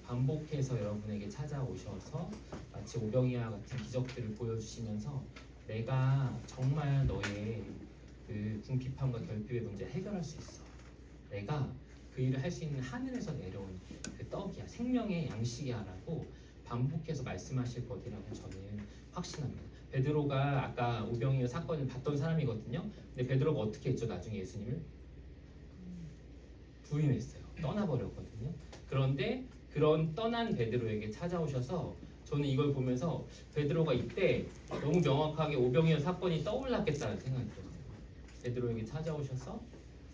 반복해서 여러분에게 찾아오셔서 마치 오병이와 같은 기적들을 보여주시면서 내가 정말 너의 그 궁핍함과 결핍의 문제를 해결할 수 있어. 내가 그 일을 할 수 있는 하늘에서 내려온 그 떡이야, 생명의 양식이야라고 반복해서 말씀하실 것이라고 저는 확신합니다. 베드로가 아까 오병이어 사건을 봤던 사람이거든요. 근데 베드로가 어떻게 했죠? 나중에 예수님을 부인했어요. 떠나버렸거든요. 그런데 그런 떠난 베드로에게 찾아오셔서 저는 이걸 보면서 베드로가 이때 너무 명확하게 오병이어 사건이 떠올랐겠다는 생각이 들었어요. 베드로에게 찾아오셔서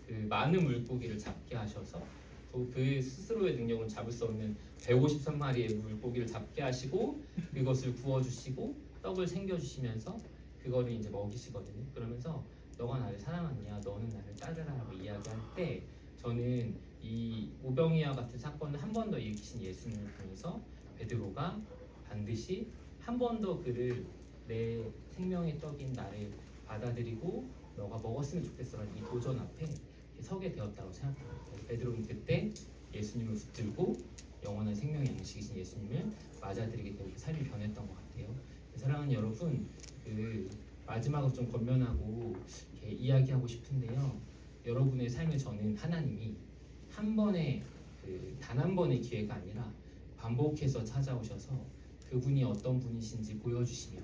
그 많은 물고기를 잡게 하셔서 또 그 스스로의 능력은 잡을 수 없는 153마리의 물고기를 잡게 하시고 그것을 구워주시고 떡을 챙겨주시면서 그거를 이제 먹이시거든요. 그러면서 너가 나를 사랑하느냐, 너는 나를 따르라라고 이야기할 때 저는 이 오병이와 같은 사건을 한 번 더 일으키신 예수님을 통해서 베드로가 반드시 한 번 더 그를 내 생명의 떡인 나를 받아들이고 너가 먹었으면 좋겠어라는 이 도전 앞에 서게 되었다고 생각합니다. 베드로는 그때 예수님을 붙들고 영원한 생명의 양식이신 예수님을 맞아들이게 되고 그 삶이 변했던 것 같아요. 사랑하는 여러분, 그 마지막으로 좀 권면하고 이렇게 이야기하고 싶은데요. 여러분의 삶에 저는 하나님이 한 번의 단 한 번의 기회가 아니라 반복해서 찾아오셔서 그분이 어떤 분이신지 보여주시며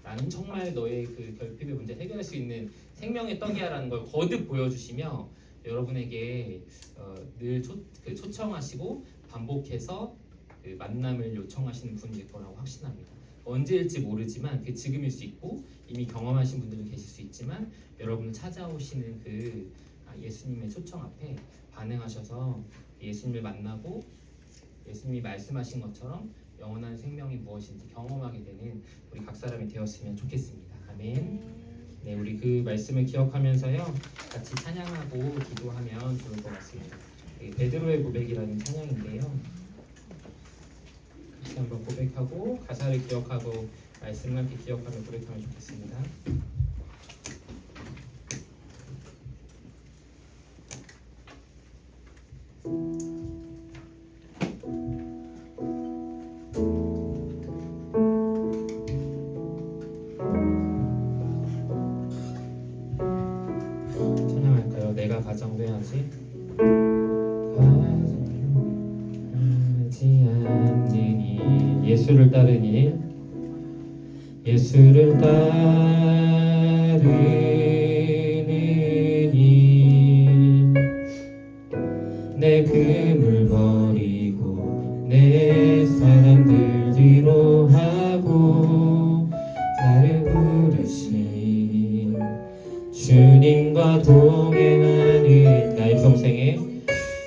나는 정말 너의 그 결핍의 문제 해결할 수 있는 생명의 떡이야라는 걸 거듭 보여주시며 여러분에게 늘 초청하시고 반복해서 그 만남을 요청하시는 분일 거라고 확신합니다. 언제일지 모르지만 그 지금일 수 있고 이미 경험하신 분들도 계실 수 있지만 여러분을 찾아오시는 그 예수님의 초청 앞에 반응하셔서 예수님을 만나고 예수님이 말씀하신 것처럼 영원한 생명이 무엇인지 경험하게 되는 우리 각 사람이 되었으면 좋겠습니다. 아멘. 네, 우리 그 말씀을 기억하면서요 같이 찬양하고 기도하면 좋을 것 같습니다. 베드로의 고백이라는 찬양인데요, 같이 한번 고백하고 가사를 기억하고 말씀을 함께 기억하며 고백하면 좋겠습니다. 찬양할까요? 내가 가정돼야지. 가정하지 않는 일, 예수를 따르는 일, 예수를 따르는 일, 내 금을 버리고 내 사람들 뒤로 하고 나를 부르신 주님과 동행하는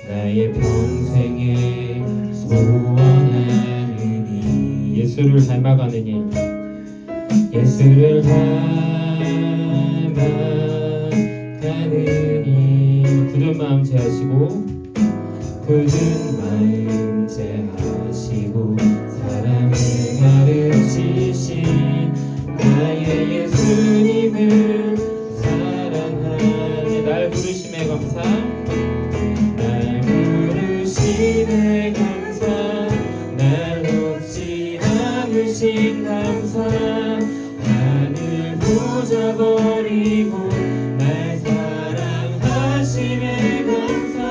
나의 평생에 소원하는 일, 예수를 닮아가는 일, 예수를 닮아가는 일, 굳은 마음 제하시고 굳은 마음 제하시고 사랑을 가르치신 나의 예수님을 주신 감사 하늘 보좌 버리고 날 사랑하심에 감사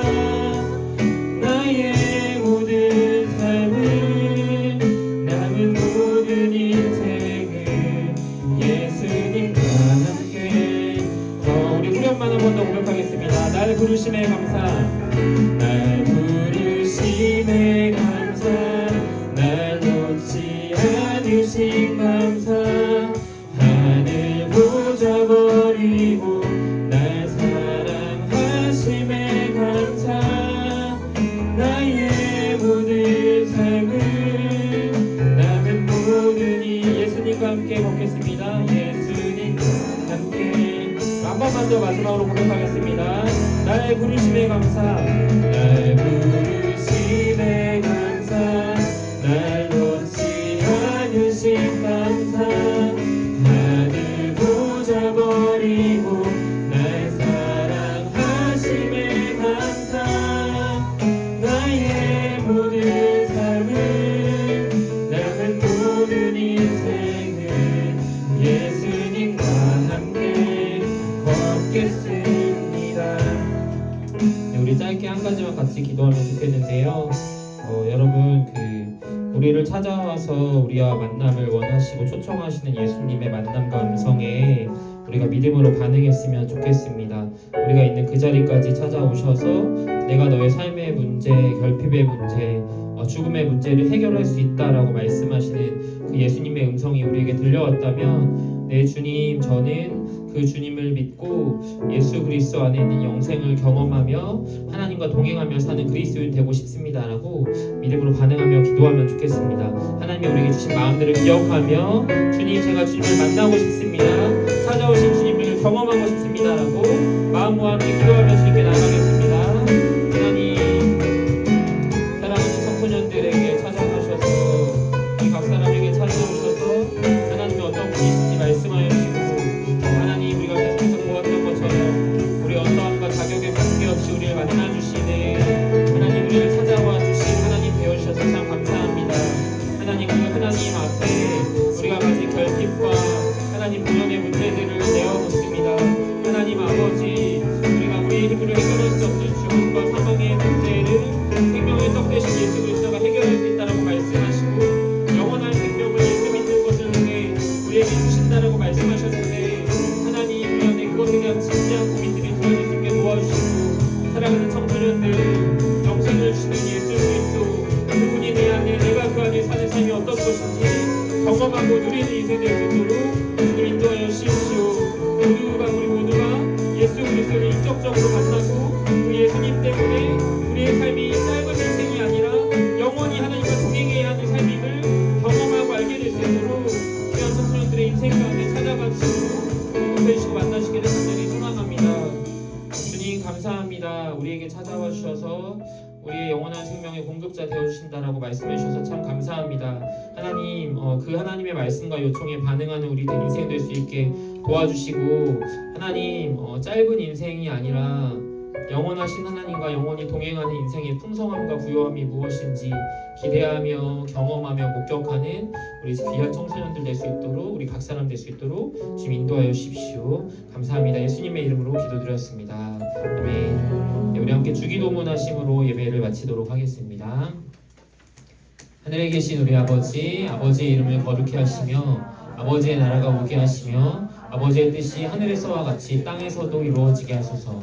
나의 모든 삶을 남은 모든 인생을 예수님과 함께 우리 후렴만 한 번 더 고백하겠습니다. 날 부르심에 감사 날 부르심에 감사 날 놓지 않으신 감사 하늘 보좌 버리고 날 사랑하심에 감사 나의 모든 삶을 남은 모든 이 예수님과 함께 걷겠습니다. 예수님과 함께 한 번만 더 마지막으로 고백하겠습니다. 날 부르심에 감사 날 부르심에 감사 날 놓지 않으신 감사 하늘 보좌 버리고 날 사랑하심에 감사 나의 모든 삶을 남은 모든 인생을 예수님과 함께 걷겠습니다. 네, 우리 짧게 한 가지만 같이 기도하면 좋겠는데요. 여러분 우리를 찾아와서 우리와 만남을 원하시고 초청하시는 예수님의 만남과 음성에 우리가 믿음으로 반응했으면 좋겠습니다. 우리가 있는 그 자리까지 찾아오셔서 내가 너의 삶의 문제, 결핍의 문제, 죽음의 문제를 해결할 수 있다라고 말씀하시는 그 예수님의 음성이 우리에게 들려왔다면 네 주님 저는 그 주님을 믿고 예수 그리스도 안에 있는 영생을 경험하며 하나님과 동행하며 사는 그리스도인 되고 싶습니다라고 믿음으로 반응하며 기도하면 좋겠습니다. 하나님이 우리에게 주신 마음들을 기억하며 주님 제가 주님을 만나고 싶습니다. 찾아오신 주님을 경험하고 싶습니다라고 마음과 함께 기도하며 주님께 나가겠습니다. 하나님 사랑하는 청소년들에게 찾아가셔서 이 각 사람에게 찾아오셔서 하나님이 어떤 분이 있는지 말씀하여 주시고 하나님 우리가 계속해서 보았던 것처럼 우리 어떠함과 자격에 관계없이 우리를 만나주시는 하나님 우리를 찾아와 주신 하나님 되어주셔서 참 감사합니다. 하나님 그 하나님 앞에 우리가 가진 결핍과 하나님 본연의 문제들을 내어놓습니다. 하나님 아버지 우리가 우리의 힘으로 해결할 수 없는 죽음과 사망의 문제를 생명의 떡 대신 예수 그리스도가 해결할 수 있다라고 말씀하시고 영원한 생명을 예수 믿는 것을 통해 우리에게 주신다라고 말씀하셨는데 하나님 우리 안에 그것에 대한 진지한 고민들이 들어질 수 있게 도와주시고 사랑하는 청소년들 영생을 주시는 예수 그리스도 그분이 내 안에 내가 그 안에 사는 삶이 어떤 것인지 경험하고 누리는 인생 될 수 있도록 주님 인도하여 주십시오. 우리 모두가 예수 그리스도를 인격적으로 만나고 그 예수님 때문에 우리의 삶이 짧은 인생이 아니라 영원히 하나님과 동행해야 하는 삶임을 경험하고 알게 될 수 있도록 귀한 청소년들의 인생 가운데 찾아가 주시고 공급해주시고 만나시기를 간절히 소망합니다. 주님 감사합니다. 우리에게 찾아와 주셔서 우리의 영원한 생명의 공급자 되어주신다라고 말씀해 주셔서 참 감사합니다. 하나님 그 하나님의 말씀과 요청에 반응하는 우리들 인생 될 수 있게 도와주시고 하나님 짧은 인생이 아니라 영원하신 하나님과 영원히 동행하는 인생의 풍성함과 부요함이 무엇인지 기대하며 경험하며 목격하는 우리 귀한 청소년들 될 수 있도록 우리 각 사람 될 수 있도록 주님 인도하여 주십시오. 감사합니다. 예수님의 이름으로 기도드렸습니다. 아멘. 네, 우리 함께 주기도문 하심으로 예배를 마치도록 하겠습니다. 하늘에 계신 우리 아버지, 아버지의 이름을 거룩히 하시며 아버지의 나라가 오게 하시며 아버지의 뜻이 하늘에서와 같이 땅에서도 이루어지게 하소서.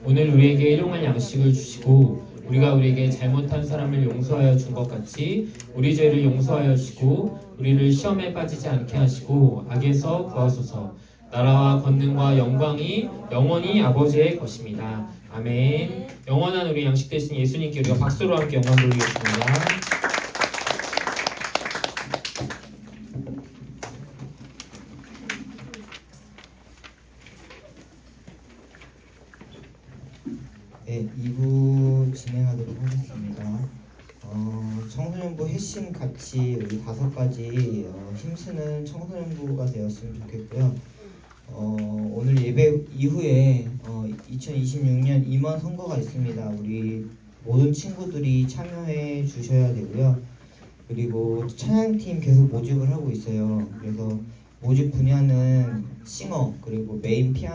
오늘 우리에게 일용할 양식을 주시고 우리가 우리에게 잘못한 사람을 용서하여 준 것 같이 우리 죄를 용서하여 주시고 우리를 시험에 빠지지 않게 하시고 악에서 구하소서. 나라와 권능과 영광이 영원히 아버지의 것입니다. 아멘. 영원한 우리 양식 되신 예수님께 우리가 박수로 함께 영광 돌리겠습니다. 네, 2부 진행하도록 하겠습니다. 청소년부 핵심 같이 우리 5가지 힘쓰는 청소년부가 되었으면 좋겠고요. 오늘 예배 이후에 2026년 임원 선거가 있습니다. 우리 모든 친구들이 참여해 주셔야 되고요. 그리고 찬양팀 계속 모집을 하고 있어요. 그래서 모집 분야는 싱어 그리고 메인 피아노